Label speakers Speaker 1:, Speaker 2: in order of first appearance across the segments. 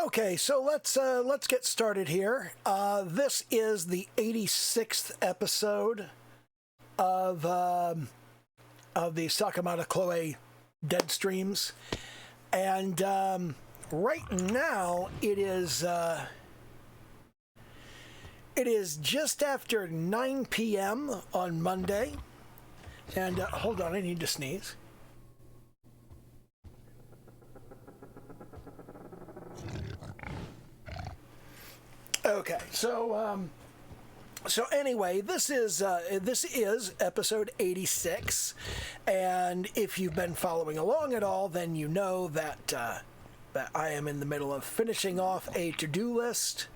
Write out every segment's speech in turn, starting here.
Speaker 1: Okay, so let's get started here. This is the 86th episode of the Sakamata Chloe Deadstreams, and right now it is just after 9 p.m. on Monday. And hold on, I need to sneeze. Okay, so anyway, this is episode 86, and if you've been following along at all, then you know that that I am in the middle of finishing off a to-do list,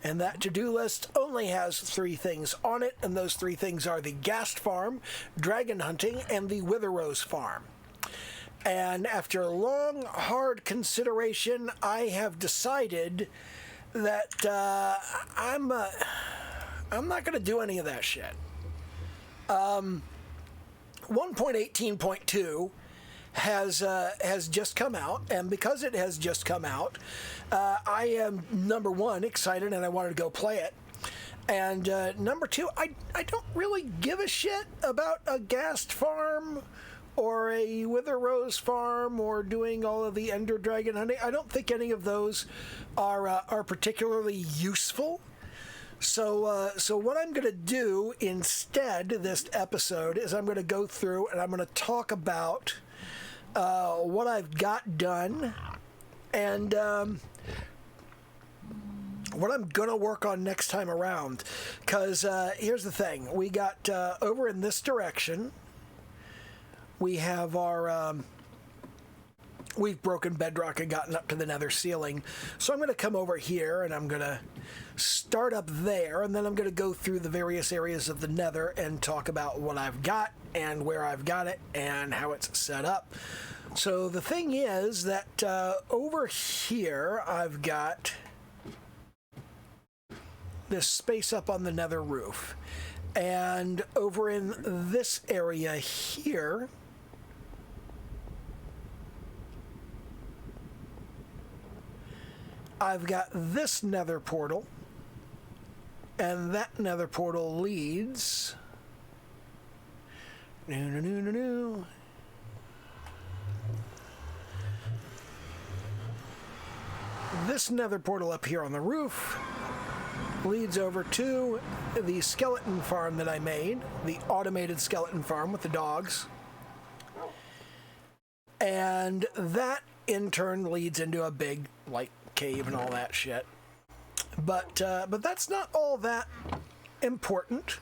Speaker 1: and that to-do list only has 3 things on it, and those 3 things are the Ghast Farm, Dragon Hunting, and the Wither Rose Farm. And after long, hard consideration, I have decided that I'm not going to do any of that shit. 1.18.2 has just come out, and because it has just come out, I am, number one, excited, and I wanted to go play it. And number 2, I don't really give a shit about a Ghast Farm or a Wither Rose Farm or doing all of the Ender Dragon hunting. I don't think any of those are particularly useful. So what I'm going to do instead this episode is I'm going to go through and I'm going to talk about what I've got done and what I'm going to work on next time around. Because here's the thing. We got over in this direction, we have our, we've broken bedrock and gotten up to the nether ceiling. So I'm going to come over here and I'm going to start up there, and then I'm going to go through the various areas of the nether and talk about what I've got and where I've got it and how it's set up. So the thing is that over here I've got this space up on the nether roof. And over in this area here, I've got this nether portal, and that nether portal leads this nether portal up here on the roof leads over to the skeleton farm that I made, the automated skeleton farm with the dogs, and that in turn leads into a big like cave and all that shit. But that's not all that important.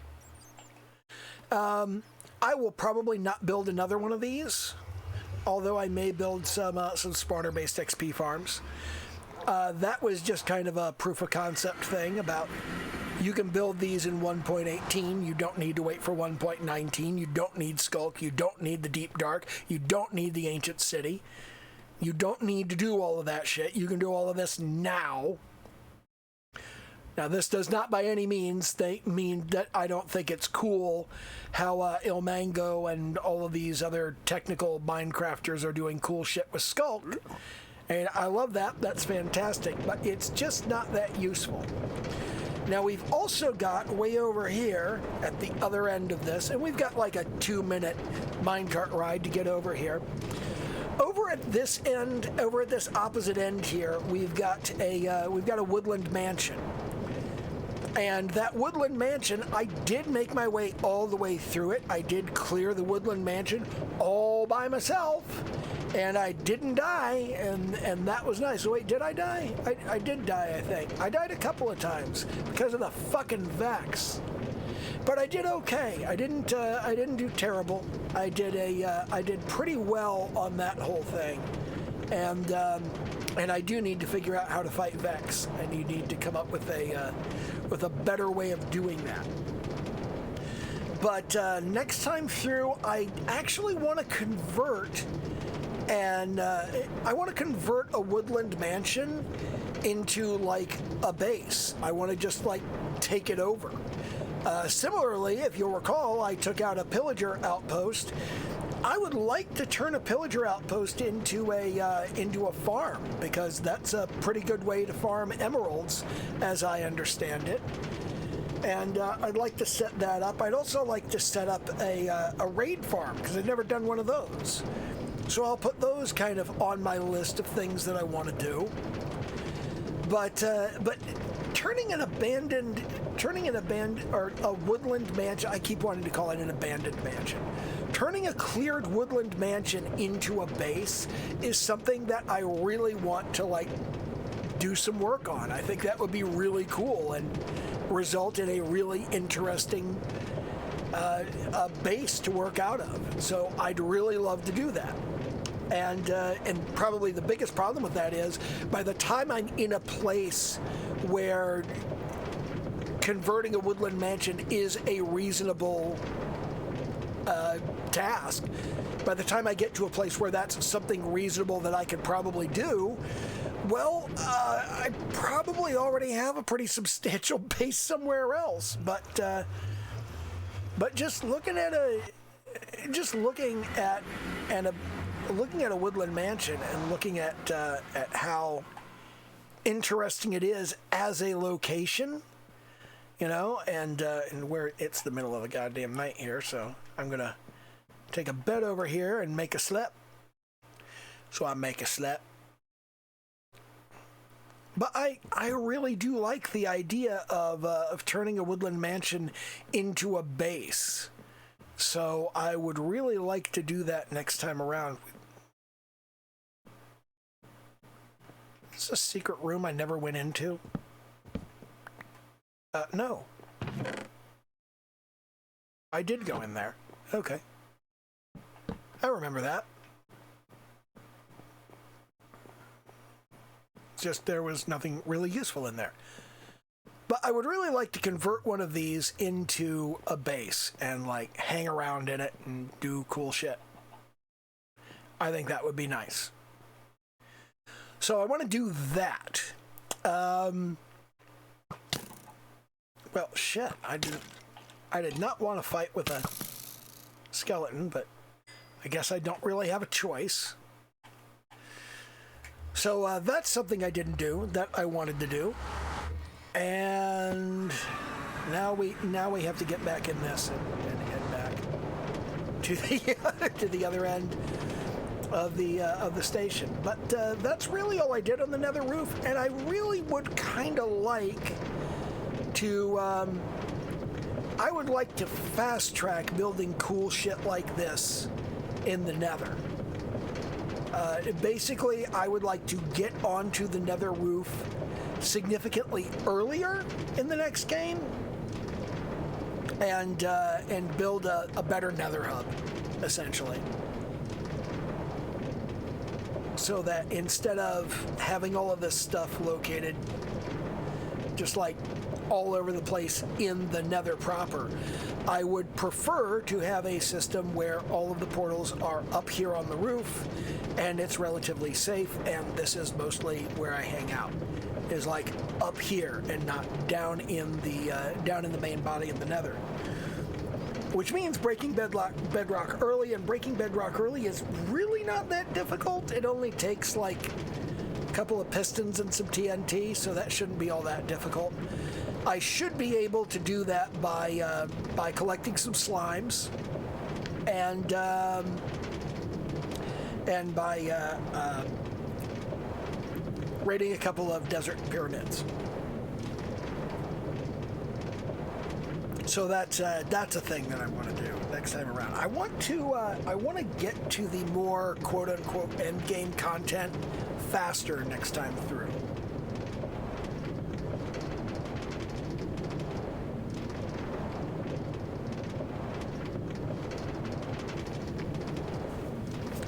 Speaker 1: I will probably not build another one of these, although I may build some spawner-based XP farms. That was just kind of a proof of concept thing about you can build these in 1.18. You don't need to wait for 1.19. You don't need Skulk. You don't need the Deep Dark. You don't need the Ancient City. You don't need to do all of that shit. You can do all of this now. Now, this does not by any means mean that I don't think it's cool how Ilmango and all of these other technical Minecrafters are doing cool shit with Skulk. And I love that. That's fantastic. But it's just not that useful. Now, we've also got way over here at the other end of this, and we've got like a 2-minute minecart ride to get over here. Over at this end, over at this opposite end here, we've got a Woodland Mansion. And that Woodland Mansion, I did make my way all the way through it. I did clear the Woodland Mansion all by myself, and I didn't die, and that was nice. So wait, did I die? I did die, I think. I died a couple of times because of the fucking Vex. But I did okay. I didn't do terrible. I did pretty well on that whole thing, and I do need to figure out how to fight Vex, and you need to come up with a better way of doing that. But next time through, I actually want to convert, and I want to convert a Woodland Mansion into like a base. I want to just like take it over. Similarly, if you'll recall, I took out a pillager outpost I would like to turn a pillager outpost into a farm, because that's a pretty good way to farm emeralds, as I understand it. And I'd like to set that up. I'd also like to set up a raid farm, because I've never done one of those. So I'll put those kind of on my list of things that I want to do. But turning a woodland mansion, I keep wanting to call it an abandoned mansion. Turning a cleared woodland mansion into a base is something that I really want to, like, do some work on. I think that would be really cool and result in a really interesting base to work out of. So I'd really love to do that. And probably the biggest problem with that is, by the time I'm in a place where converting a woodland mansion is a reasonable task, by the time I get to a place where that's something reasonable that I could probably do, well, I probably already have a pretty substantial base somewhere else. But just looking at a woodland mansion and looking at how interesting it is as a location, you know, and where it's the middle of the goddamn night here, so I'm gonna take a bed over here and make a slip. So I make a slip. But I really do like the idea of turning a woodland mansion into a base. So I would really like to do that next time around. Is this a secret room I never went into? No. I did go in there. Okay. I remember that. Just there was nothing really useful in there. But I would really like to convert one of these into a base and, like, hang around in it and do cool shit. I think that would be nice. So I want to do that. Well, shit. I did not want to fight with a skeleton, but I guess I don't really have a choice. So that's something I didn't do that I wanted to do. And now we have to get back in this and head back to the other end of the station. But that's really all I did on the Nether roof, and I really would kind of like to. I would like to fast track building cool shit like this in the Nether. Basically, I would like to get onto the Nether roof significantly earlier in the next game, and build a better Nether hub, essentially. So that instead of having all of this stuff located just like all over the place in the Nether proper, I would prefer to have a system where all of the portals are up here on the roof and it's relatively safe, and this is mostly where I hang out, is like up here and not down in the main body of the Nether. Which means breaking bedrock early, and breaking bedrock early is really not that difficult. It only takes like a couple of pistons and some TNT, so that shouldn't be all that difficult. I should be able to do that by collecting some slimes and by raiding a couple of desert pyramids. So that's a thing that I want to do next time around. I want to get to the more quote unquote end game content faster next time through.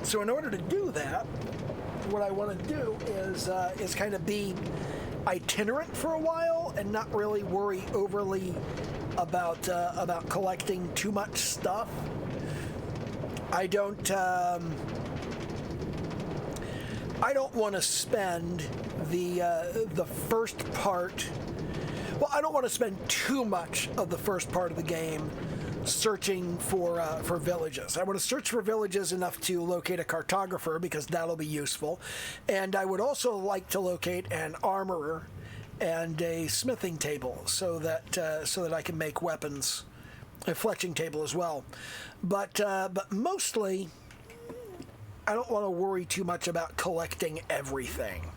Speaker 1: So in order to do that, what I want to do is kind of be itinerant for a while and not really worry overly about collecting too much stuff. I don't want to spend the first part. Well, I don't want to spend too much of the first part of the game searching for villages. I want to search for villages enough to locate a cartographer, because that'll be useful. And I would also like to locate an armorer and a smithing table, so that I can make weapons, a fletching table as well. But mostly, I don't want to worry too much about collecting everything.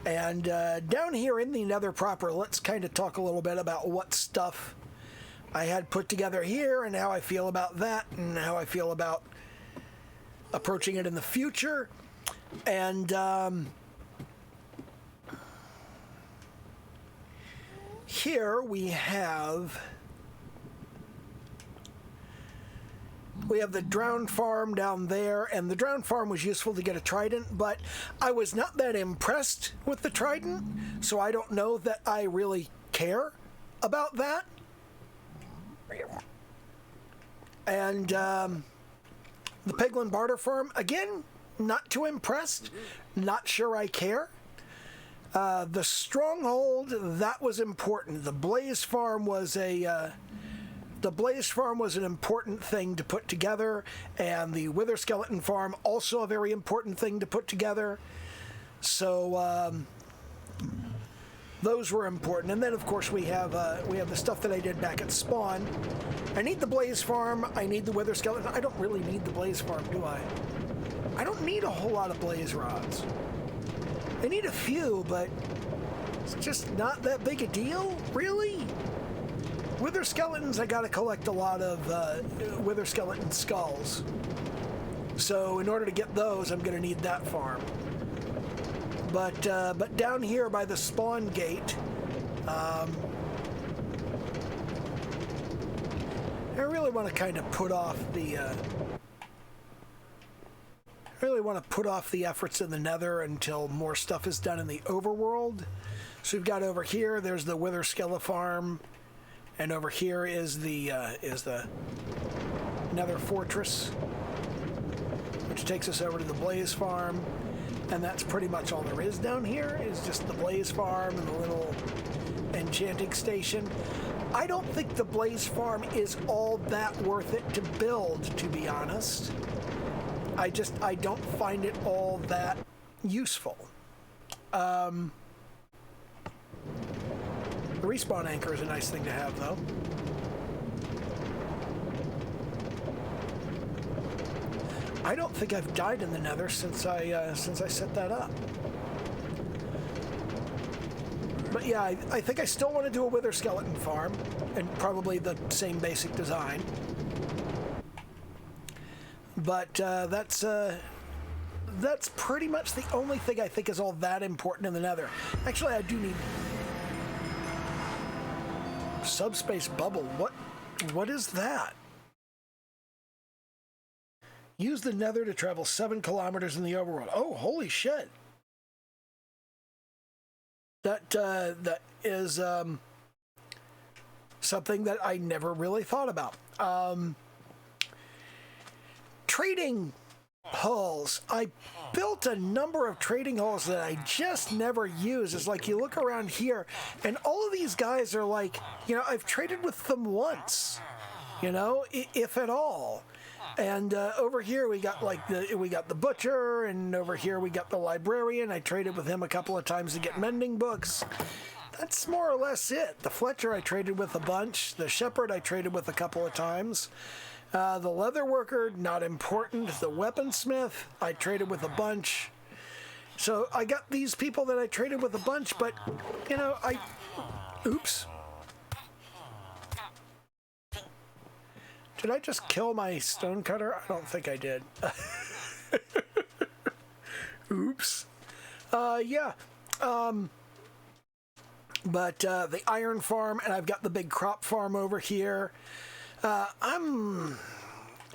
Speaker 1: And down here in the Nether proper, let's kind of talk a little bit about what stuff I had put together here, and how I feel about that, and how I feel about approaching it in the future. And here we have the drowned farm down there, and the drowned farm was useful to get a trident, but I was not that impressed with the trident, so I don't know that I really care about that. And the Piglin Barter Farm, again, not too impressed, not sure I care. The Stronghold, that was important. The Blaze Farm was an important thing to put together, and the Wither Skeleton Farm, also a very important thing to put together. So those were important. And then, of course, we have the stuff that I did back at spawn. I need the Blaze Farm. I need the Wither Skeleton. I don't really need the Blaze Farm, do I? I don't need a whole lot of blaze rods. I need a few, but it's just not that big a deal, really. Wither Skeletons, I gotta collect a lot of Wither Skeleton skulls. So in order to get those, I'm gonna need that farm. But down here by the spawn gate, I really want to kind of put off the efforts in the Nether until more stuff is done in the overworld. So we've got over here, there's the Wither Skella farm, and over here is the Nether fortress, which takes us over to the Blaze farm. And that's pretty much all there is down here, is just the Blaze farm and the little enchanting station. I don't think the Blaze farm is all that worth it to build, to be honest. I don't find it all that useful. The respawn anchor is a nice thing to have, though. I don't think I've died in the Nether since I set that up. But yeah, I think I still want to do a Wither Skeleton farm, and probably the same basic design. But that's pretty much the only thing I think is all that important in the Nether. Actually, I do need subspace bubble. What is that? Use the Nether to travel 7 kilometers in the overworld. Oh, holy shit! That is something that I never really thought about. Trading halls. I built a number of trading halls that I just never use. It's like you look around here, and all of these guys are like, I've traded with them once, if at all. And over here we got the butcher, and over here we got the librarian. I traded with him a couple of times to get mending books. That's more or less it. The Fletcher I traded with a bunch. The shepherd I traded with a couple of times. The leather worker, not important. The weaponsmith I traded with a bunch. So I got these people that I traded with a bunch, but oops. Did I just kill my stonecutter? I don't think I did. Oops. Yeah. But the iron farm, and I've got the big crop farm over here.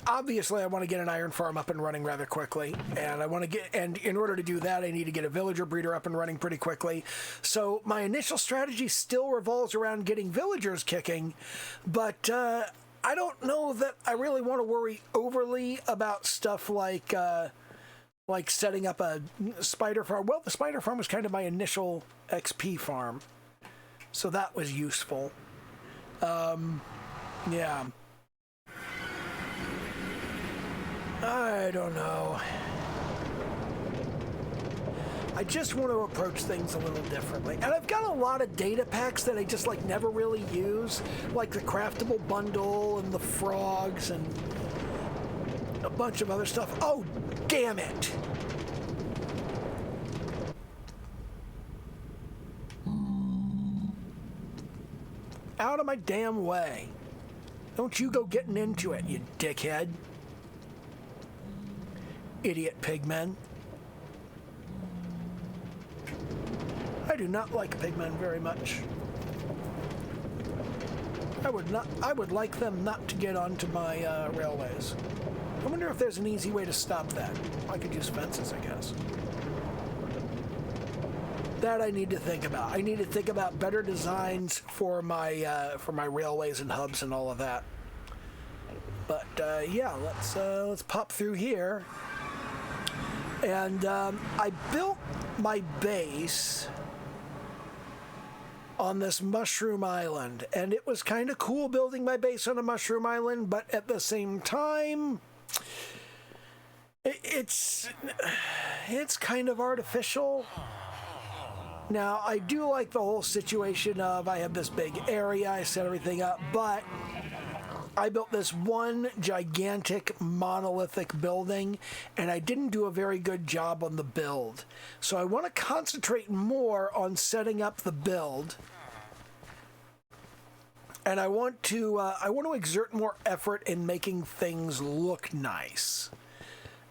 Speaker 1: Obviously, I want to get an iron farm up and running rather quickly, and in order to do that, I need to get a villager breeder up and running pretty quickly. So my initial strategy still revolves around getting villagers kicking, but I don't know that I really want to worry overly about stuff like setting up a spider farm. Well, the spider farm was kind of my initial XP farm, so that was useful. Yeah. I don't know. I just want to approach things a little differently. And I've got a lot of data packs that I just like never really use, like the craftable bundle and the frogs and a bunch of other stuff. Oh, damn it. Out of my damn way. Don't you go getting into it, you dickhead. Idiot pigmen. I do not like pigmen very much. I would like them not to get onto my railways. I wonder if there's an easy way to stop that. I could use fences, I guess. That I need to think about. I need to think about better designs for my railways and hubs and all of that. But yeah, let's pop through here. And I built my base on this mushroom island, and it was kind of cool building my base on a mushroom island, but at the same time, it's kind of artificial. Now, I do like the whole situation of I have this big area, I set everything up, but I built this one gigantic monolithic building, and I didn't do a very good job on the build. So I want to concentrate more on setting up the build, and I want to exert more effort in making things look nice,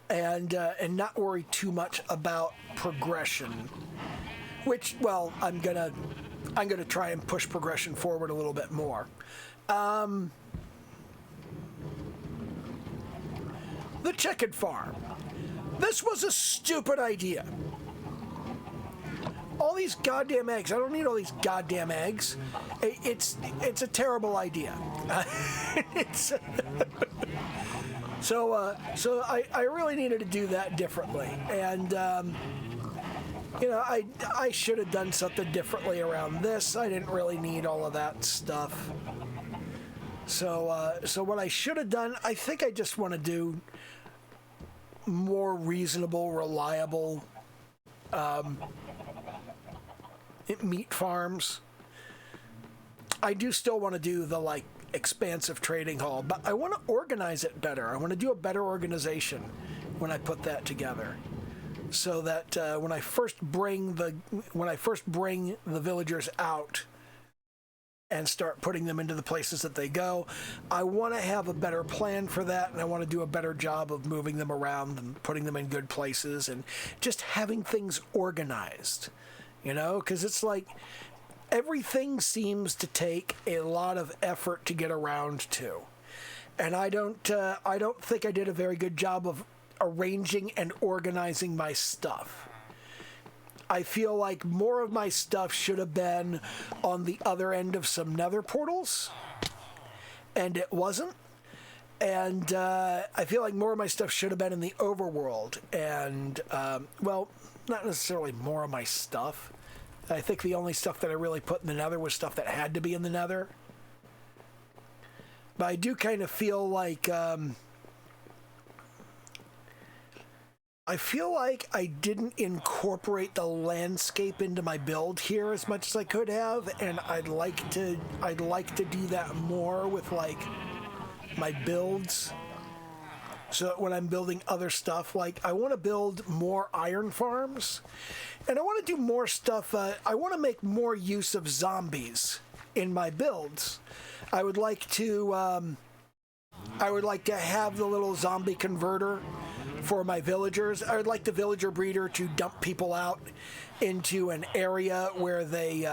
Speaker 1: and not worry too much about progression. Which, well, I'm gonna try and push progression forward a little bit more. The chicken farm. This was a stupid idea. All these goddamn eggs. I don't need all these goddamn eggs. It's a terrible idea. So I really needed to do that differently. And you know, I should have done something differently around this. I didn't really need all of that stuff. So what I should have done, I think I just want to do more reasonable, reliable meat farms. I do still want to do the, like, expansive trading hall, but I want to organize it better. I want to do a better organization when I put that together, so that when I first bring the villagers out and start putting them into the places that they go, I want to have a better plan for that, and I want to do a better job of moving them around and putting them in good places and just having things organized, you know, because it's like everything seems to take a lot of effort to get around to, and I don't think I did a very good job of arranging and organizing my stuff. I feel like more of my stuff should have been on the other end of some nether portals, and it wasn't. And I feel like more of my stuff should have been in the overworld, and well, not necessarily more of my stuff. I think the only stuff that I really put in the nether was stuff that had to be in the nether. But I do kind of feel like I didn't incorporate the landscape into my build here as much as I could have, and I'd like to do that more with, like, my builds. So that when I'm building other stuff, like, I want to build more iron farms, and I want to do more stuff. I want to make more use of zombies in my builds. I would like to have the little zombie converter for my villagers. I would like the villager breeder to dump people out into an area where they...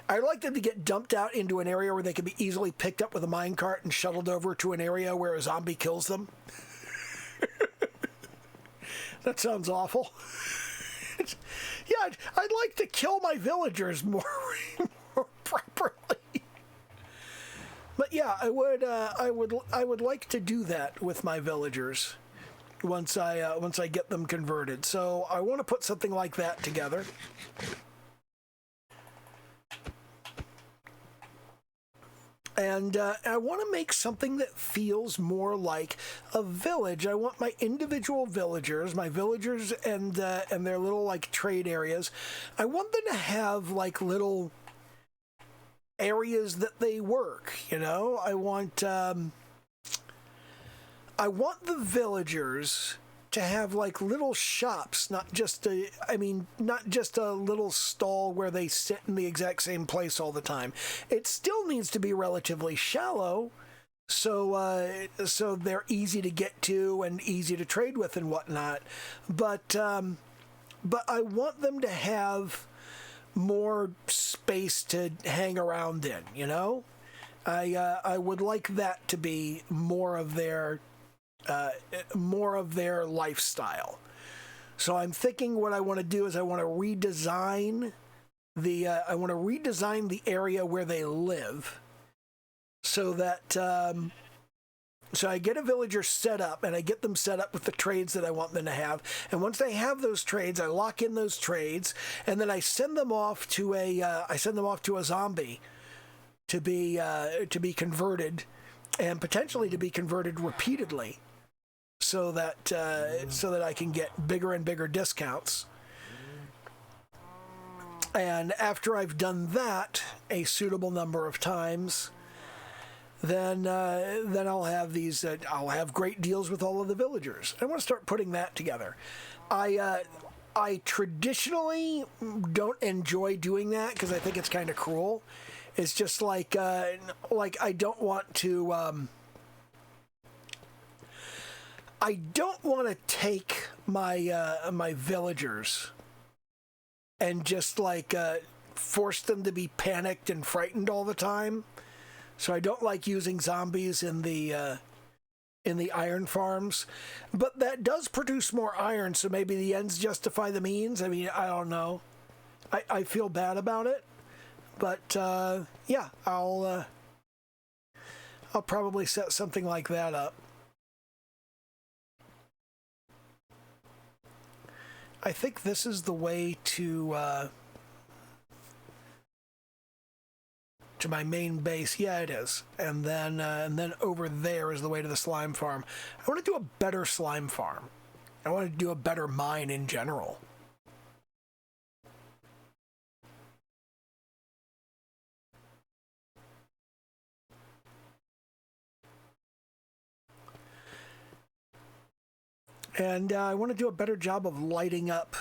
Speaker 1: I'd like them to get dumped out into an area where they can be easily picked up with a minecart and shuttled over to an area where a zombie kills them. That sounds awful. Yeah, I'd like to kill my villagers more properly. But yeah, I would like to do that with my villagers once I get them converted. So I want to put something like that together. And I want to make something that feels more like a village. I want my individual villagers, and their little like trade areas. I want them to have like little areas that they work. You know, I want the villagers to have like little shops, not just a little stall where they sit in the exact same place all the time. It still needs to be relatively shallow, so they're easy to get to and easy to trade with and whatnot. But I want them to have more space to hang around in. You know, I would like that to be more of their lifestyle. So I'm thinking what I want to do is I want to redesign the area where they live, so that so I get a villager set up, and I get them set up with the trades that I want them to have. And once they have those trades, I lock in those trades, and then I send them off to a zombie to be converted, and potentially to be converted repeatedly, so that I can get bigger and bigger discounts. And after I've done that a suitable number of times, then I'll have I'll have great deals with all of the villagers. I want to start putting that together. I traditionally don't enjoy doing that because I think it's kind of cruel. It's just like I don't want to. I don't want to take my villagers and just force them to be panicked and frightened all the time. So I don't like using zombies in the iron farms, but that does produce more iron. So maybe the ends justify the means. I mean, I don't know. I feel bad about it, but yeah, I'll probably set something like that up. I think this is the way to my main base. Yeah, it is. And then over there is the way to the slime farm. I want to do a better slime farm. I want to do a better mine in general. And I want to do a better job of lighting up.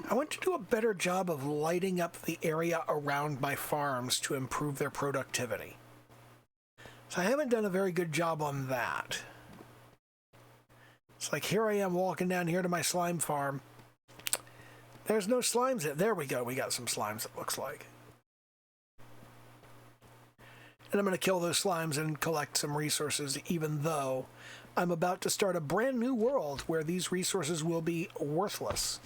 Speaker 1: I want to do a better job of lighting up the area around my farms to improve their productivity. So I haven't done a very good job on that. It's like, here I am walking down here to my slime farm. There's no slimes in it. There we go. We got some slimes, it looks like. And I'm going to kill those slimes and collect some resources, even though I'm about to start a brand new world where these resources will be worthless.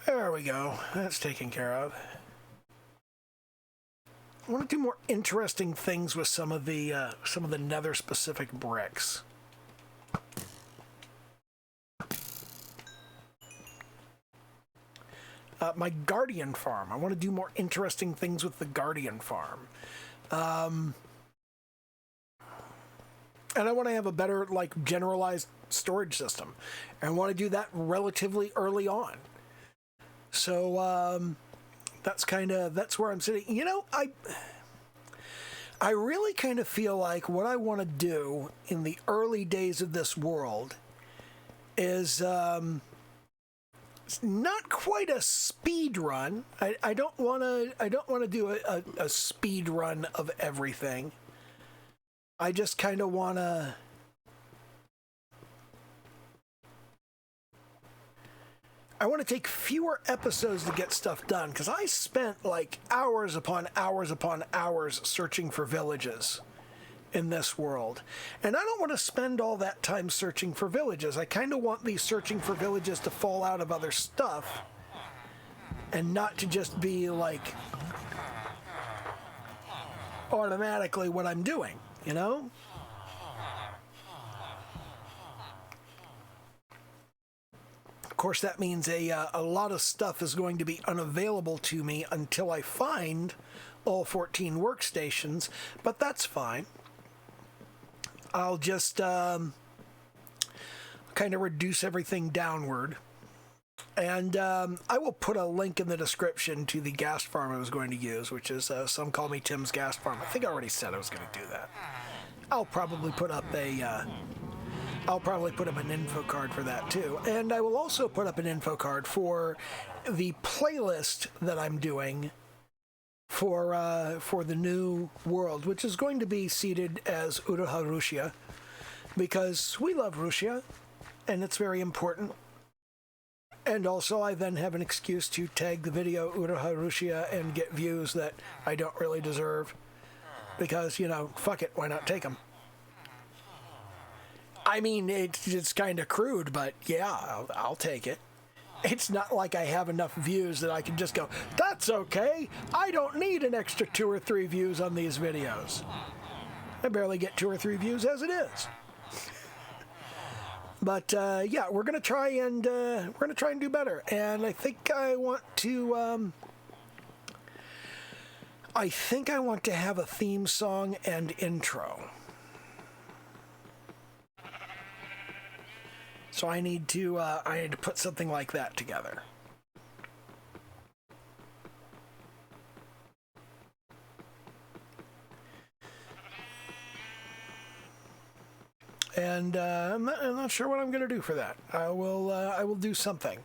Speaker 1: There we go. That's taken care of. I want to do more interesting things with some of the Nether specific bricks. My Guardian farm. I want to do more interesting things with the Guardian farm. And I want to have a better, generalized storage system. And I want to do that relatively early on. So, that's where I'm sitting. You know, I really kind of feel like what I want to do in the early days of this world is not quite a speed run. I don't want to do a speed run of everything. I just kind of want to. I want to take fewer episodes to get stuff done, because I spent hours upon hours upon hours searching for villages. in this world. And I don't want to spend all that time searching for villages. I kind of want these searching for villages to fall out of other stuff and not to just be like automatically what I'm doing, you know? Of course, that means a lot of stuff is going to be unavailable to me until I find all 14 workstations, but that's fine. I'll just kind of reduce everything downward. And I will put a link in the description to the gas farm I was going to use, which is some call me Tim's gas farm. I think I already said I was going to do that. I'll probably put up an info card for that too. And I will also put up an info card for the playlist that I'm doing for the new world, which is going to be seated as Uruha Rusia, because we love Rusia, and it's very important. And also, I then have an excuse to tag the video Uruha Rusia and get views that I don't really deserve, because, you know, fuck it, why not take them? I mean, it's kind of crude, but yeah, I'll take it. It's not like I have enough views that I can just go, that's okay, I don't need an extra 2 or 3 views on these videos. I barely get 2 or 3 views as it is. But yeah, we're gonna try and do better. And I think I want to have a theme song and intro. So I need to put something like that together. And I'm not sure what I'm going to do for that. I will do something.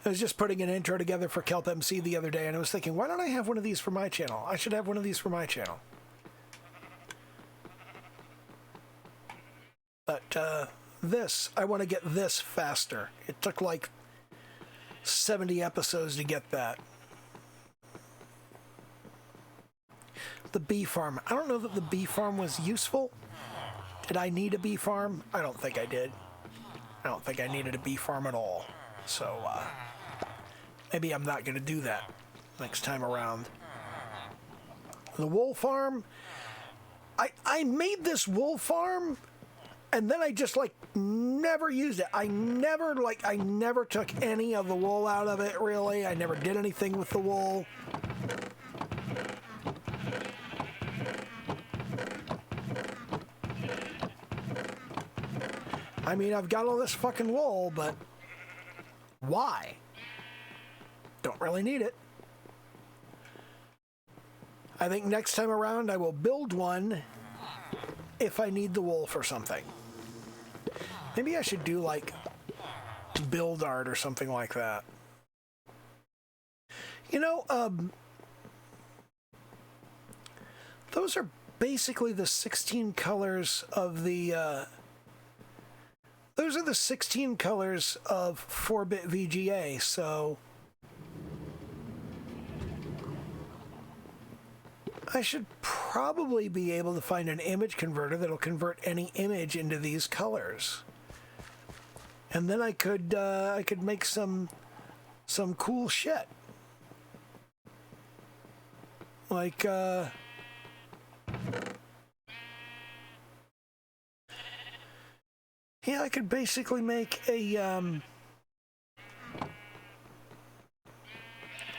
Speaker 1: I was just putting an intro together for Kelp MC the other day, and I was thinking, why don't I have one of these for my channel? I should have one of these for my channel. But I want to get this faster. It took like 70 episodes to get that. The bee farm. I don't know that the bee farm was useful. Did I need a bee farm? I don't think I did. I don't think I needed a bee farm at all. So, maybe I'm not going to do that next time around. The wool farm. I made this wool farm, and then I just, like, never used it. I never took any of the wool out of it, really. I never did anything with the wool. I mean, I've got all this fucking wool, but why? Don't really need it. I think next time around I will build one if I need the wool for something. Maybe I should do, like, build art or something like that. You know, those are basically the 16 colors of the, those are the 16 colors of 4-bit VGA, so I should probably be able to find an image converter that'll convert any image into these colors. And then I could make some cool shit. Like, yeah, I could basically make a,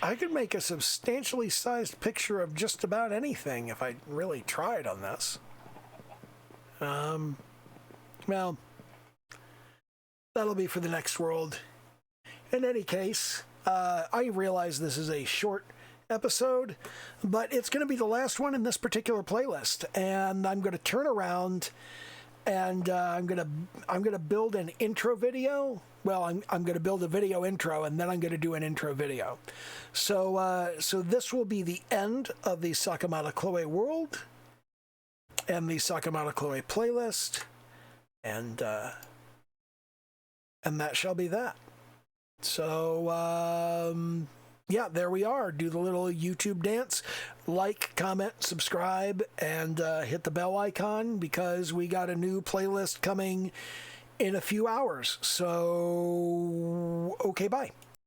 Speaker 1: I could make a substantially sized picture of just about anything if I really tried on this. Well, that'll be for the next world. In any case, I realize this is a short episode, but it's going to be the last one in this particular playlist, and I'm going to turn around and I'm gonna build an intro video. Well, I'm gonna build a video intro, and then I'm gonna do an intro video. So this will be the end of the Sakamata Chloe world and the Sakamata Chloe playlist, and that shall be that. So yeah, there we are. Do the little YouTube dance. Like, comment, subscribe, and hit the bell icon because we got a new playlist coming in a few hours. So, okay, bye.